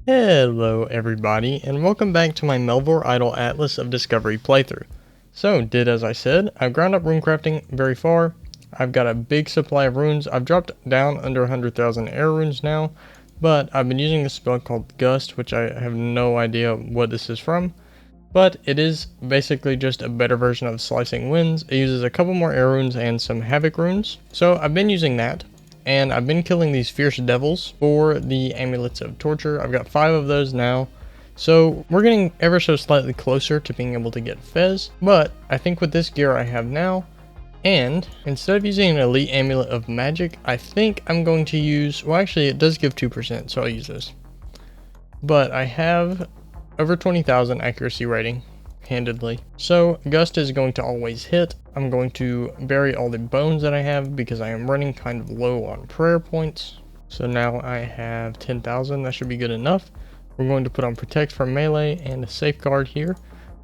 Hello everybody, and welcome back to my Melvor Idol Atlas of Discovery playthrough. So, did as I said, I've ground up runecrafting very far. I've got a big supply of runes. I've dropped down under 100,000 air runes now, but I've been using this spell called Gust, which I have no idea what this is from. But it is basically just a better version of Slicing Winds. It uses a couple more air runes and some Havoc runes. So I've been using that. And I've been killing these fierce devils for the amulets of torture. I've got 5 of those now. So we're getting ever so slightly closer to being able to get Fez. But I think with this gear I have now, and instead of using an elite amulet of magic, I think I'm going to use, well actually it does give 2%, so I'll use this. But I have over 20,000 accuracy rating, handedly. So Gust is going to always hit. I'm going to bury all the bones that I have because I am running kind of low on prayer points. So now I have 10,000, that should be good enough. We're going to put on Protect from melee and a Safeguard here.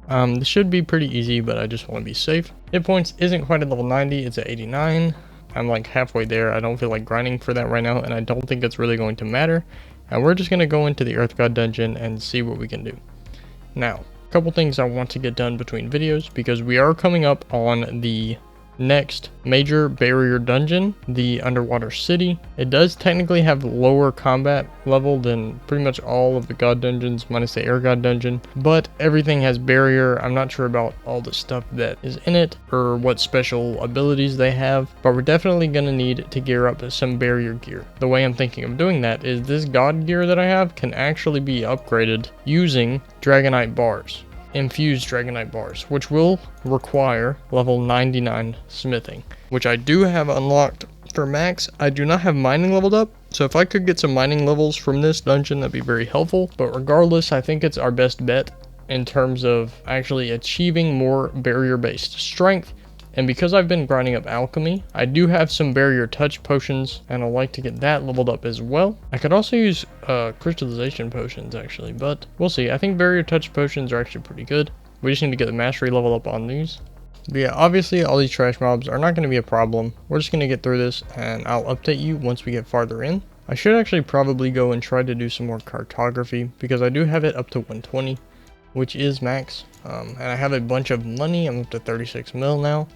This should be pretty easy, but I just want to be safe. Hit points isn't quite at level 90, it's at 89. I'm like halfway there. I don't feel like grinding for that right now, and I don't think it's really going to matter. And we're just going to go into the Earth God dungeon and see what we can do. Now, a couple things I want to get done between videos, because we are coming up on the next major barrier dungeon, the underwater city. It does technically have lower combat level than pretty much all of the god dungeons minus the air god dungeon, but everything has barrier. I'm not sure about all the stuff that is in it or what special abilities they have, but we're definitely going to need to gear up some barrier gear. The way I'm thinking of doing that is this god gear that I have can actually be upgraded using Dragonite bars. Infused Dragonite bars, which will require level 99 smithing, which I do have unlocked for max. I do not have mining leveled up, so if I could get some mining levels from this dungeon, that'd be very helpful. But regardless, I think it's our best bet in terms of actually achieving more barrier based strength. And because I've been grinding up alchemy, I do have some barrier touch potions, and I'd like to get that leveled up as well. I could also use crystallization potions actually, but we'll see. I think barrier touch potions are actually pretty good. We just need to get the mastery level up on these. But yeah, obviously all these trash mobs are not going to be a problem. We're just going to get through this, and I'll update you once we get farther in. I should actually probably go and try to do some more cartography, because I do have it up to 120, which is max. And I have a bunch of money. I'm up to 36 mil now.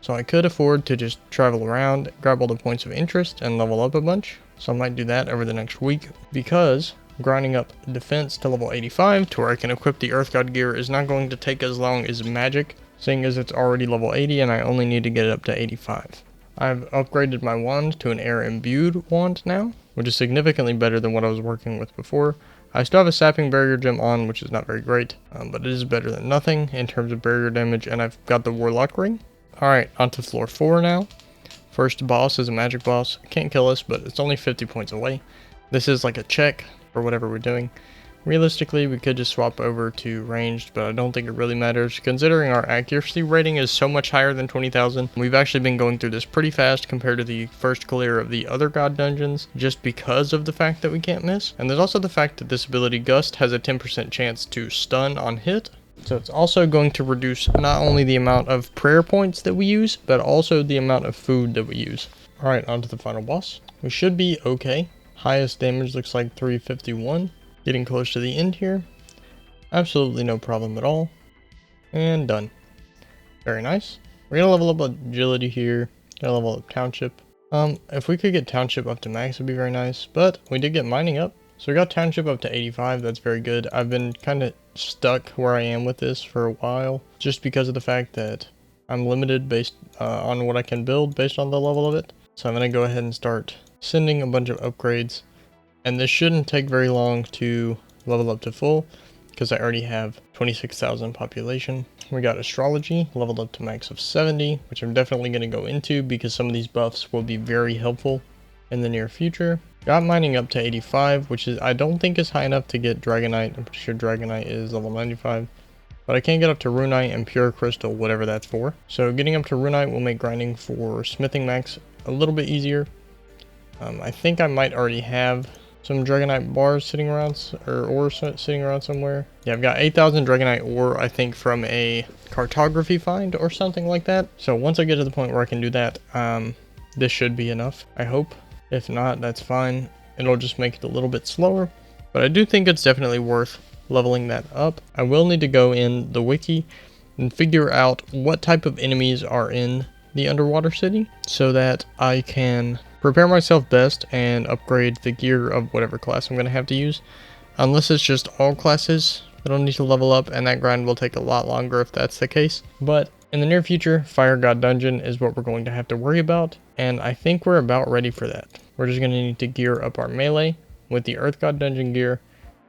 So I could afford to just travel around, grab all the points of interest, and level up a bunch. So I might do that over the next week, because grinding up defense to level 85 to where I can equip the Earth God gear is not going to take as long as magic, seeing as it's already level 80 and I only need to get it up to 85. I've upgraded my wand to an air imbued wand now, which is significantly better than what I was working with before. I still have a sapping barrier gem on, which is not very great, but it is better than nothing in terms of barrier damage, and I've got the warlock ring. Alright, on to floor 4 now. First boss is a magic boss. Can't kill us, but it's only 50 points away. This is like a check for whatever we're doing. Realistically, we could just swap over to ranged, but I don't think it really matters, considering our accuracy rating is so much higher than 20,000. We've actually been going through this pretty fast compared to the first clear of the other god dungeons, just because of the fact that we can't miss. And there's also the fact that this ability Gust has a 10% chance to stun on hit. So it's also going to reduce not only the amount of prayer points that we use, but also the amount of food that we use. Alright, on to the final boss. We should be okay. Highest damage looks like 351. Getting close to the end here. Absolutely no problem at all. And done. Very nice. We're going to level up agility here. Gonna level up township. If we could get township up to max, it'd be very nice. But we did get mining up. So we got township up to 85, that's very good. I've been kind of stuck where I am with this for a while, just because of the fact that I'm limited based on what I can build based on the level of it. So I'm going to go ahead and start sending a bunch of upgrades, and this shouldn't take very long to level up to full, because I already have 26,000 population. We got astrology leveled up to max of 70, which I'm definitely going to go into because some of these buffs will be very helpful in the near future. Got mining up to 85, which is I don't think is high enough to get Dragonite. I'm pretty sure Dragonite is level 95. But I can get up to Runite and Pure Crystal, whatever that's for. So getting up to Runite will make grinding for Smithing Max a little bit easier. I think I might already have some Dragonite bars sitting around, or ore sitting around somewhere. Yeah, I've got 8,000 Dragonite ore, I think, from a cartography find or something like that. So once I get to the point where I can do that, this should be enough, I hope. If not, that's fine. It'll just make it a little bit slower. but I do think it's definitely worth leveling that up. I will need to go in the wiki and figure out what type of enemies are in the underwater city so that I can prepare myself best and upgrade the gear of whatever class I'm going to have to use. Unless it's just all classes that I'll need to level up, and that grind will take a lot longer if that's the case. But in the near future, Fire God Dungeon is what we're going to have to worry about, and I think we're about ready for that. We're just going to need to gear up our melee with the Earth God Dungeon gear,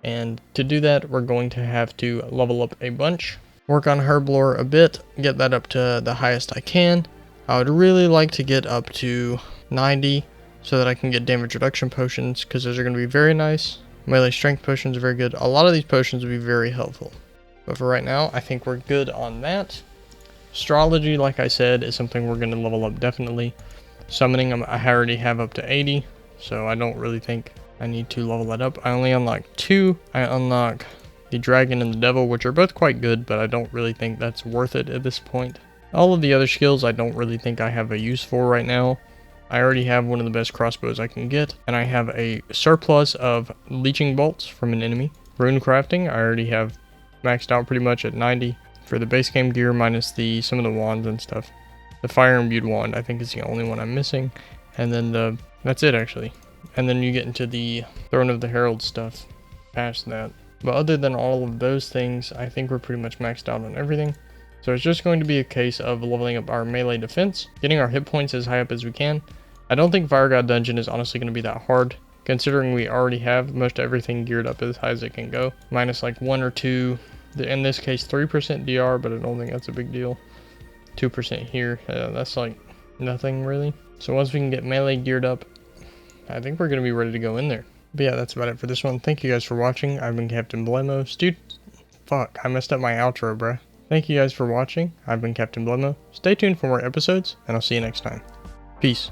and to do that, we're going to have to level up a bunch, work on Herb Lore a bit, get that up to the highest I can. I would really like to get up to 90 so that I can get damage reduction potions, because those are going to be very nice. Melee strength potions are very good. A lot of these potions would be very helpful. But for right now, I think we're good on that. Astrology, like I said, is something we're going to level up definitely. Summoning, I already have up to 80, so I don't really think I need to level that up. I only unlock 2. I unlock the Dragon and the Devil, which are both quite good, but I don't really think that's worth it at this point. All of the other skills I don't really think I have a use for right now. I already have one of the best crossbows I can get, and I have a surplus of leeching bolts from an enemy. Rune crafting, I already have maxed out pretty much at 90 for the base game gear minus some of the wands and stuff. The fire imbued wand I think is the only one I'm missing, and then that's it actually. And then you get into the Throne of the Herald stuff past that. But other than all of those things, I think we're pretty much maxed out on everything. So it's just going to be a case of leveling up our melee defense, getting our hit points as high up as we can. I don't think Fire God Dungeon is honestly going to be that hard, considering we already have most everything geared up as high as it can go. Minus like 1 or 2, in this case 3% DR, but I don't think that's a big deal. 2% here, that's like nothing really. So once we can get melee geared up, I think we're going to be ready to go in there. But yeah, that's about it for this one. Thank you guys for watching. I've been Captain Blemos. Dude, fuck, I messed up my outro, bruh. Thank you guys for watching. I've been Captain Blemo. Stay tuned for more episodes, and I'll see you next time. Peace.